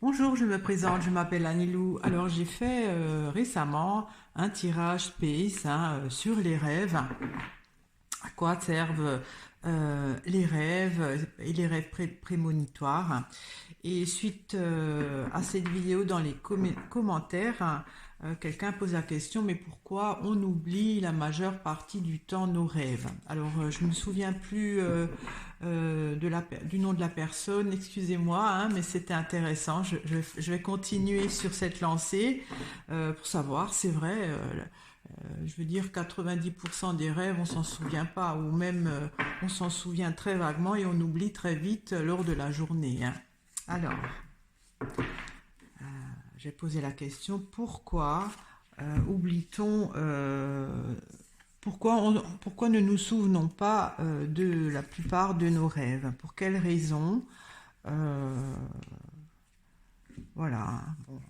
Bonjour, je me présente, je m'appelle Anilou. Alors j'ai fait récemment un tirage PIS sur les rêves. À quoi servent les rêves et les rêves prémonitoires. Et suite à cette vidéo, dans les commentaires, quelqu'un pose la question, mais pourquoi on oublie la majeure partie du temps nos rêves? Alors, je ne me souviens plus du nom de la personne, excusez-moi, hein, mais c'était intéressant. Je vais continuer sur cette lancée pour savoir, c'est vrai, je veux dire 90% des rêves, on s'en souvient pas, ou même on s'en souvient très vaguement et on oublie très vite lors de la journée, hein. Alors, j'ai posé la question, pourquoi oublie-t-on, pourquoi ne nous souvenons pas de la plupart de nos rêves? Pour quelles raisons? Euh, voilà. Bon,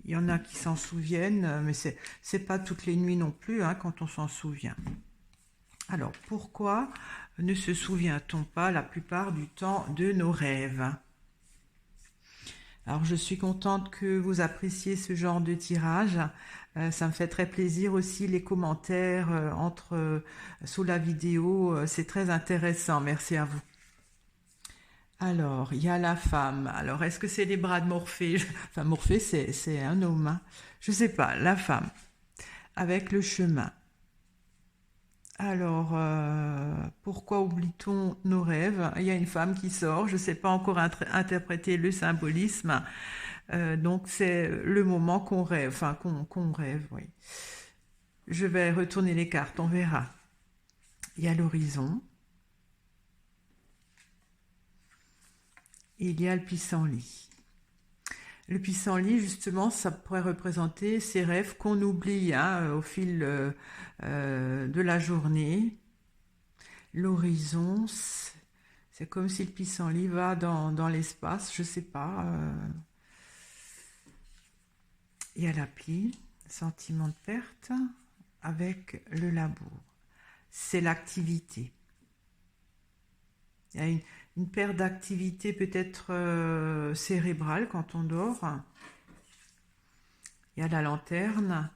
il y en a qui s'en souviennent, mais c'est pas toutes les nuits non plus, hein, quand on s'en souvient. Alors, pourquoi ne se souvient-on pas la plupart du temps de nos rêves? Alors, je suis contente que vous appréciez ce genre de tirage. Ça me fait très plaisir aussi les commentaires sous la vidéo. C'est très intéressant. Merci à vous. Alors, il y a la femme. Alors, est-ce que c'est les bras de Morphée? Enfin, Morphée, c'est un homme, hein. Je sais pas. La femme avec le chemin. Alors, pourquoi oublie-t-on nos rêves? Il y a une femme qui sort, je ne sais pas encore interpréter le symbolisme, donc c'est le moment qu'on rêve, enfin qu'on rêve, oui. Je vais retourner les cartes, on verra. Il y a l'horizon, et il y a le pissenlit. Le pissenlit, justement, ça pourrait représenter ces rêves qu'on oublie, hein, au fil de la journée. L'horizon, c'est comme si le pissenlit va dans l'espace, je sais pas. Il y a l'appli, sentiment de perte, avec le labour. C'est l'activité. Il y a une perte d'activité peut-être cérébrale quand on dort. Il y a la lanterne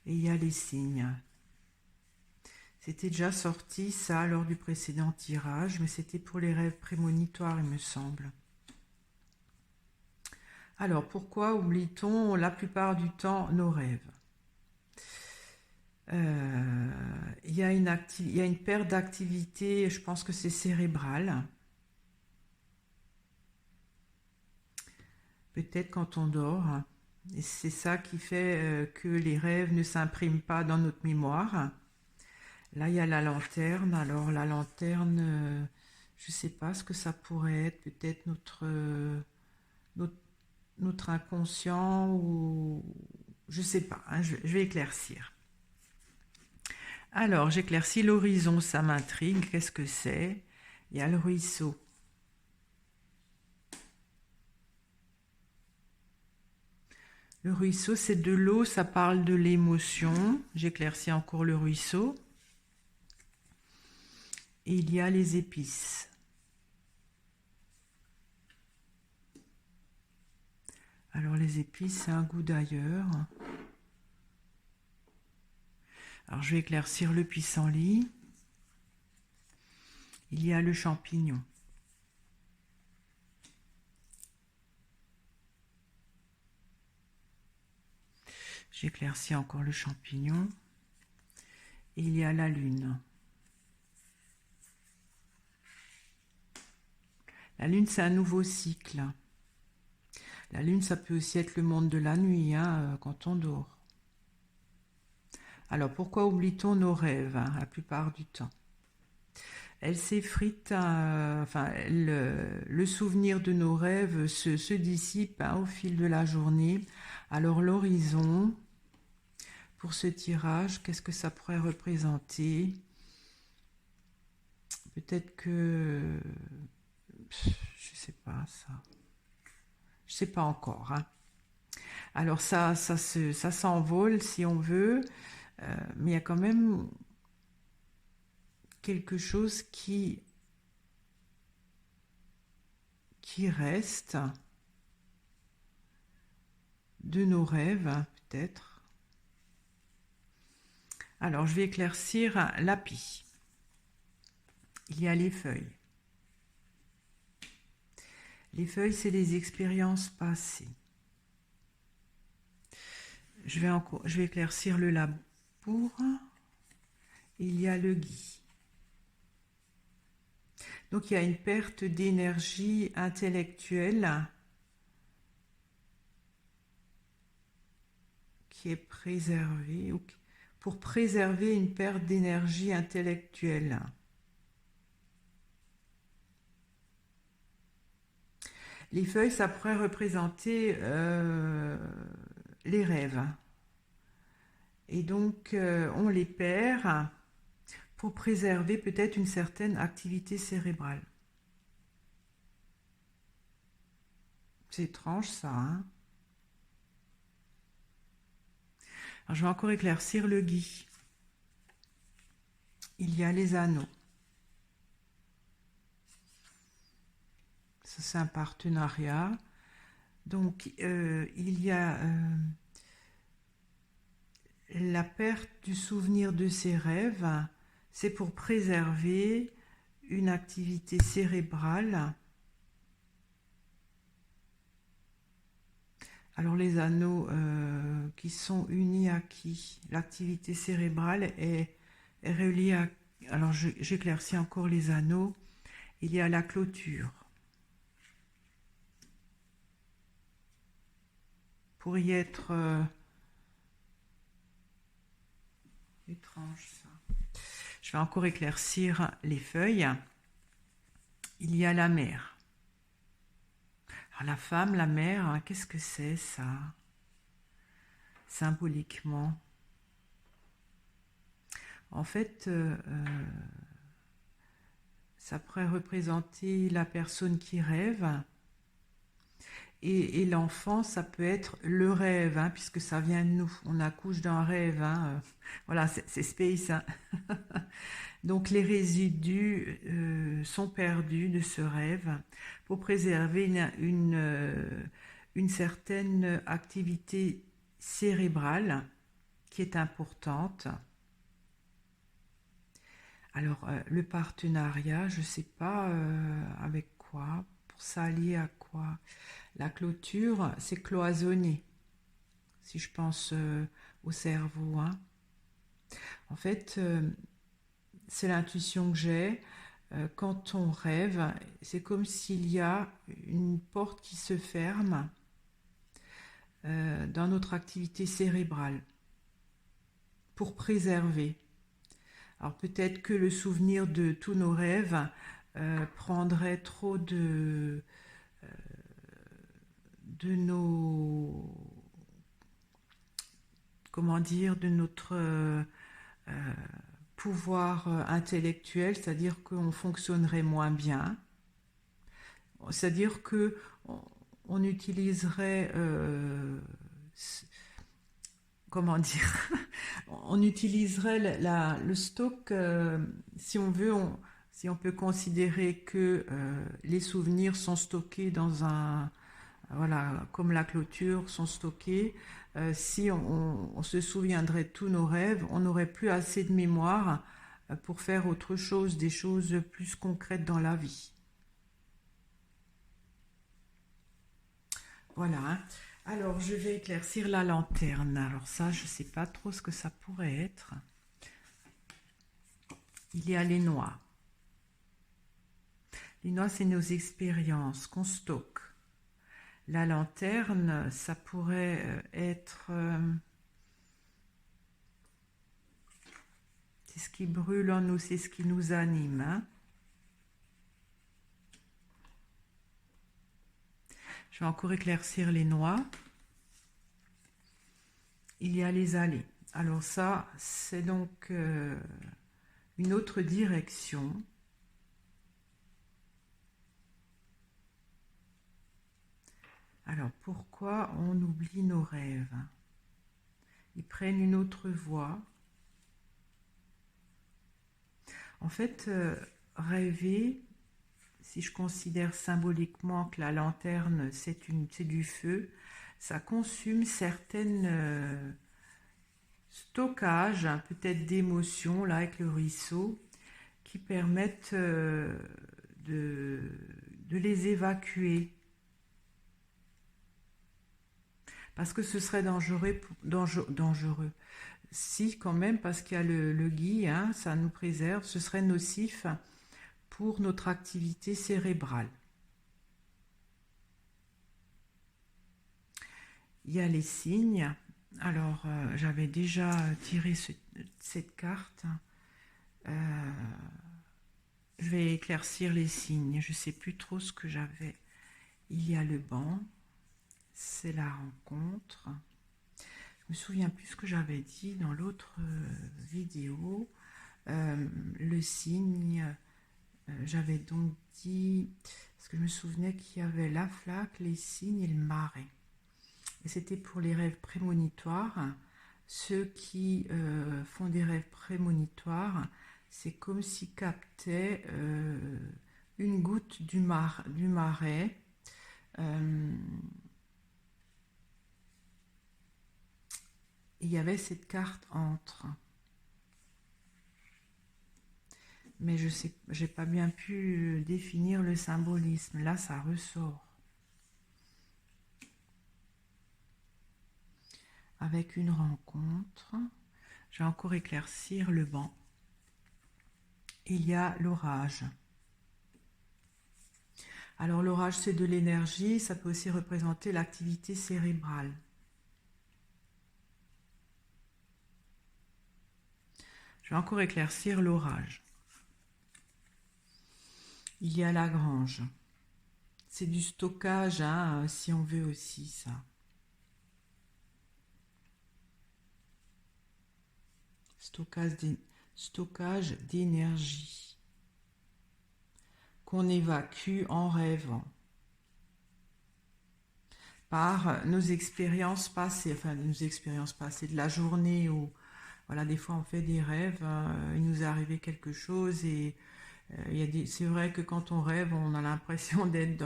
et il y a les signes. C'était déjà sorti ça lors du précédent tirage, mais c'était pour les rêves prémonitoires, il me semble. Alors, pourquoi oublie-t-on la plupart du temps nos rêves? Il y a une perte d'activité, je pense que c'est cérébral. Peut-être quand on dort. Et c'est ça qui fait que les rêves ne s'impriment pas dans notre mémoire. Là, il y a la lanterne. Alors, la lanterne, je ne sais pas ce que ça pourrait être. Peut-être notre, notre inconscient ou... Je ne sais pas, hein, je vais éclaircir. Alors, j'éclaircis l'horizon, ça m'intrigue. Qu'est-ce que c'est? Il y a le ruisseau. Le ruisseau, c'est de l'eau, ça parle de l'émotion. J'éclaircis encore le ruisseau. Et il y a les épices. Alors les épices, c'est un goût d'ailleurs. Alors je vais éclaircir le pissenlit. Il y a le champignon. J'éclaircis encore le champignon. Et il y a la lune. La lune, c'est un nouveau cycle. La lune, ça peut aussi être le monde de la nuit, hein, quand on dort. Alors, pourquoi oublie-t-on nos rêves, hein, la plupart du temps? Elle s'effrite, enfin, le souvenir de nos rêves se dissipe, hein, au fil de la journée. Alors, l'horizon, pour ce tirage, qu'est-ce que ça pourrait représenter? Peut-être que... Je sais pas ça. Je sais pas encore, hein. Alors ça s'envole si on veut, mais il y a quand même quelque chose qui qui reste de nos rêves, peut-être. Alors, je vais éclaircir l'api. Il y a les feuilles. Les feuilles, c'est les expériences passées. Je vais éclaircir le labour. Il y a le gui. Donc, il y a une perte d'énergie intellectuelle qui est préservée, ou pour préserver une perte d'énergie intellectuelle. Les feuilles, ça pourrait représenter les rêves. Et donc, on les perd pour préserver peut-être une certaine activité cérébrale. C'est étrange ça, hein? Alors, je vais encore éclaircir le gui. Il y a les anneaux. Ça, c'est un partenariat. Donc, il y a la perte du souvenir de ses rêves. C'est pour préserver une activité cérébrale. Alors, les anneaux qui sont unis à qui? L'activité cérébrale est reliée à... Alors, j'éclaircis encore les anneaux. Il y a la clôture. Pour y être... étrange, ça. Je vais encore éclaircir les feuilles. Il y a la mer. Alors, la femme, la mère, hein, qu'est-ce que c'est, ça? Symboliquement. En fait, ça pourrait représenter la personne qui rêve. Et l'enfant, ça peut être le rêve, hein, puisque ça vient de nous. On accouche d'un rêve. Hein, voilà, c'est space. Hein. Donc les résidus sont perdus de ce rêve pour préserver une certaine activité cérébrale qui est importante. Alors le partenariat, je ne sais pas avec quoi, pour s'allier à quoi. La clôture, c'est cloisonné, si je pense au cerveau. Hein. En fait, c'est l'intuition que j'ai. Quand on rêve, c'est comme s'il y a une porte qui se ferme dans notre activité cérébrale pour préserver. Alors peut-être que le souvenir de tous nos rêves prendrait trop de nos... comment dire, de notre... pouvoir intellectuel, c'est-à-dire qu'on fonctionnerait moins bien, c'est-à-dire que on utiliserait, comment dire, on utiliserait le stock, si on veut, si on peut considérer que les souvenirs sont stockés dans un, voilà, comme la clôture, sont stockés. Si on se souviendrait de tous nos rêves, on n'aurait plus assez de mémoire pour faire autre chose, des choses plus concrètes dans la vie. Voilà. Hein. Alors, je vais éclaircir la lanterne. Alors ça, je ne sais pas trop ce que ça pourrait être. Il y a les noix. Les noix, c'est nos expériences qu'on stocke. La lanterne, ça pourrait être... c'est ce qui brûle en nous, c'est ce qui nous anime. Hein. Je vais encore éclaircir les noix. Il y a les allées. Alors ça, c'est donc une autre direction. Alors, pourquoi on oublie nos rêves? Ils prennent une autre voie. En fait, rêver, si je considère symboliquement que la lanterne, c'est du feu, ça consume certaines stockages, hein, peut-être d'émotions, là, avec le ruisseau, qui permettent de, de les évacuer. Parce que ce serait dangereux. Si, quand même, parce qu'il y a le gui, hein, ça nous préserve, ce serait nocif pour notre activité cérébrale. Il y a les signes. Alors, j'avais déjà tiré cette carte. Euh, je vais éclaircir les signes. Je ne sais plus trop ce que j'avais. Il y a le banc. C'est la rencontre. Je me souviens plus ce que j'avais dit dans l'autre vidéo. Le signe, j'avais donc dit, parce que je me souvenais qu'il y avait la flaque, les signes et le marais. Et c'était pour les rêves prémonitoires. Ceux qui font des rêves prémonitoires, c'est comme s'ils captaient une goutte du marais. Il y avait cette carte entre. Mais je sais, j'ai pas bien pu définir le symbolisme. Là, ça ressort. Avec une rencontre, je vais encore éclaircir le banc. Il y a l'orage. Alors l'orage, c'est de l'énergie, ça peut aussi représenter l'activité cérébrale. Je vais encore éclaircir l'orage. Il y a la grange. C'est du stockage, hein, si on veut aussi ça. Stockage d'énergie qu'on évacue en rêvant par nos expériences passées, de la journée où, voilà, des fois on fait des rêves, il nous est arrivé quelque chose et c'est vrai que quand on rêve, on a l'impression d'être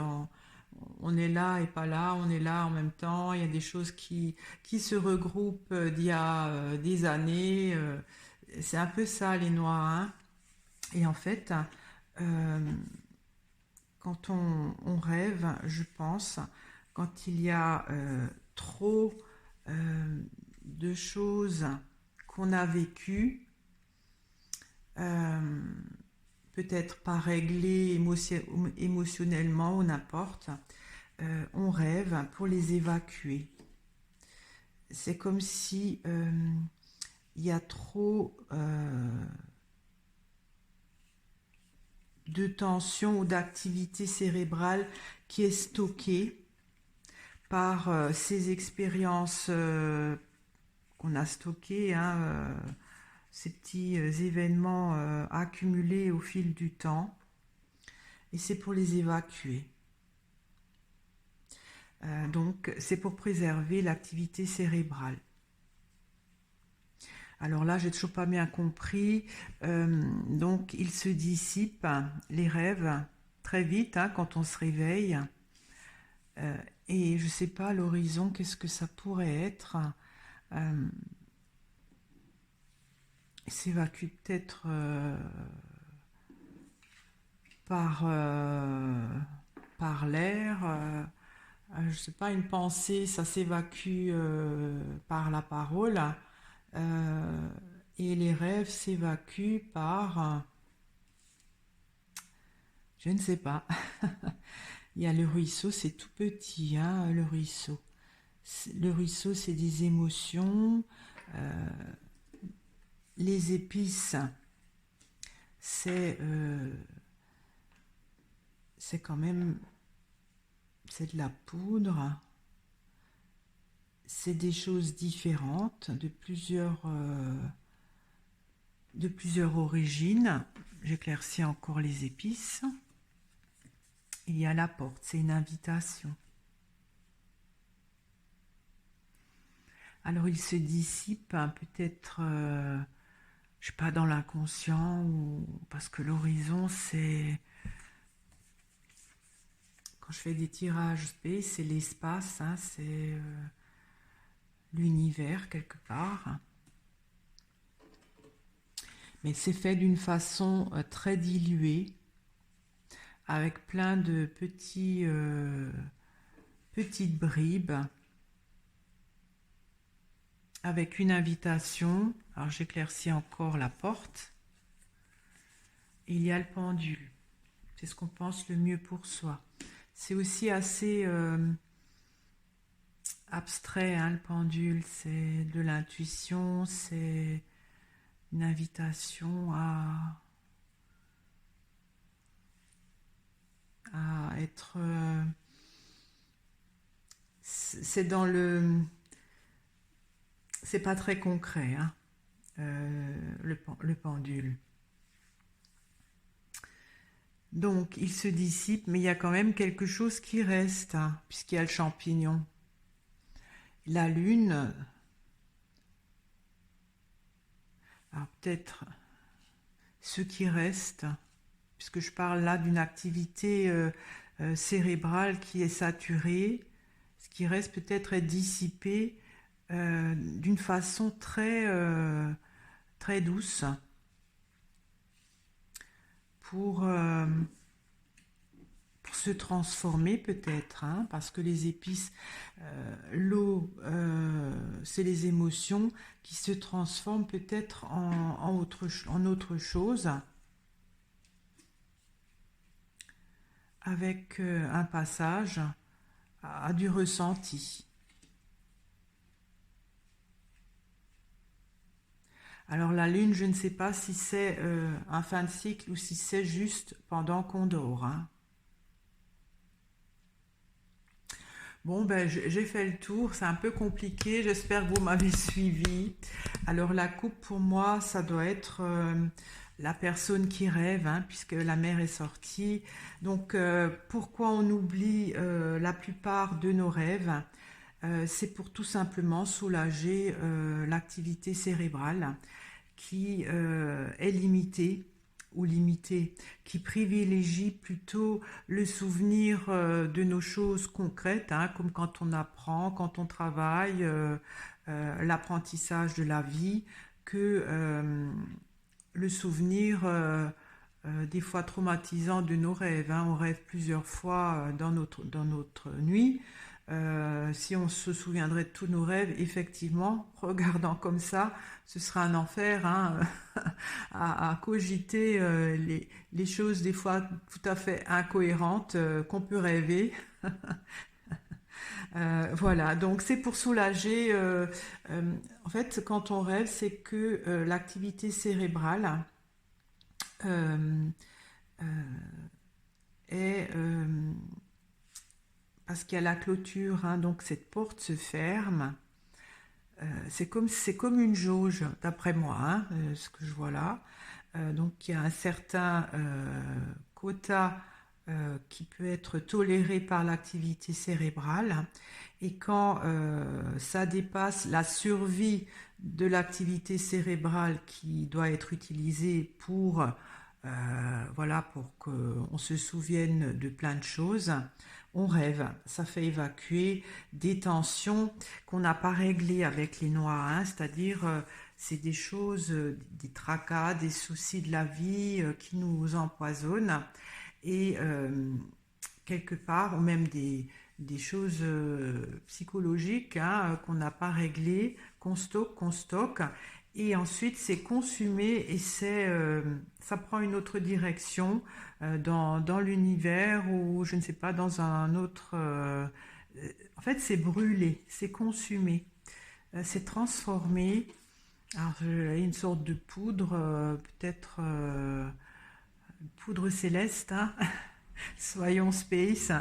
on est là et pas là, on est là en même temps, il y a des choses qui se regroupent d'il y a des années, c'est un peu ça les noirs, hein. Et en fait, euh, quand on rêve, je pense, quand il y a trop de choses qu'on a vécues, euh, peut-être pas réglées émotionnellement ou n'importe, on rêve pour les évacuer. C'est comme si il y a trop de tension ou d'activité cérébrale qui est stockée par ces expériences qu'on a stockées, hein, ces petits événements accumulés au fil du temps, et c'est pour les évacuer. Donc c'est pour préserver l'activité cérébrale. Alors là, j'ai toujours pas bien compris. Donc, ils se dissipent, les rêves, très vite, hein, quand on se réveille. Et je sais pas, à l'horizon, qu'est-ce que ça pourrait être. Il s'évacue peut-être par l'air. Je sais pas, une pensée, ça s'évacue par la parole. Euh, et les rêves s'évacuent par, je ne sais pas. Il y a le ruisseau, c'est tout petit, hein, le ruisseau. Le ruisseau, c'est des émotions. Euh, les épices, c'est quand même, c'est de la poudre. C'est des choses différentes, de plusieurs origines. J'éclaircis encore les épices. Il y a la porte, c'est une invitation. Alors il se dissipe peut-être, je sais pas, dans l'inconscient, ou parce que l'horizon, c'est quand je fais des tirages space, c'est l'espace, hein, c'est l'univers quelque part. Mais c'est fait d'une façon très diluée, avec plein de petites bribes, avec une invitation. Alors j'éclaircis encore la porte. Il y a le pendule. C'est ce qu'on pense le mieux pour soi. C'est aussi assez abstrait, hein, le pendule. C'est de l'intuition, c'est une invitation à être... c'est dans le... C'est pas très concret, hein, le pendule. Donc, il se dissipe, mais il y a quand même quelque chose qui reste, hein, puisqu'il y a le champignon. La lune, alors peut-être ce qui reste, puisque je parle là d'une activité cérébrale qui est saturée, ce qui reste peut-être est dissipé d'une façon très douce pour se transformer peut-être, hein, parce que les épices, l'eau, c'est les émotions qui se transforment peut-être en autre chose, avec un passage à du ressenti. Alors la lune, je ne sais pas si c'est un fin de cycle ou si c'est juste pendant qu'on dort, hein. Bon, ben, j'ai fait le tour, c'est un peu compliqué, j'espère que vous m'avez suivi. Alors la coupe, pour moi, ça doit être la personne qui rêve, hein, puisque la mère est sortie. Donc, pourquoi on oublie la plupart de nos rêves? C'est pour tout simplement soulager l'activité cérébrale qui est limitée ou limitée, qui privilégie plutôt le souvenir de nos choses concrètes, hein, comme quand on apprend, quand on travaille, l'apprentissage de la vie, que le souvenir des fois traumatisant de nos rêves, hein. On rêve plusieurs fois dans notre nuit. Si on se souviendrait de tous nos rêves, effectivement, regardant comme ça, ce serait un enfer, hein, à cogiter les choses des fois tout à fait incohérentes qu'on peut rêver. Voilà, donc c'est pour soulager. En fait, quand on rêve, c'est que l'activité cérébrale euh, euh, est parce qu'il y a la clôture, hein, donc cette porte se ferme. C'est comme une jauge, d'après moi, hein, ce que je vois là. Donc il y a un certain quota qui peut être toléré par l'activité cérébrale. Et quand ça dépasse la survie de l'activité cérébrale qui doit être utilisée voilà, pour qu'on se souvienne de plein de choses, on rêve. Ça fait évacuer des tensions qu'on n'a pas réglées avec les noix, hein, c'est-à-dire c'est des choses, des tracas, des soucis de la vie qui nous empoisonnent et quelque part, ou même des choses psychologiques, hein, qu'on n'a pas réglées, qu'on stocke, et ensuite c'est consumé et ça prend une autre direction dans l'univers ou je ne sais pas, dans un autre... en fait, c'est brûlé, c'est consumé, c'est transformé. Alors, une sorte de poudre, peut-être poudre céleste, hein. Soyons space.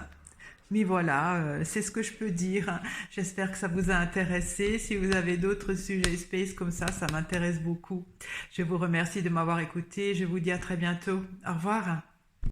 Mais voilà, c'est ce que je peux dire. J'espère que ça vous a intéressé. Si vous avez d'autres sujets space comme ça m'intéresse beaucoup. Je vous remercie de m'avoir écouté. Je vous dis à très bientôt. Au revoir.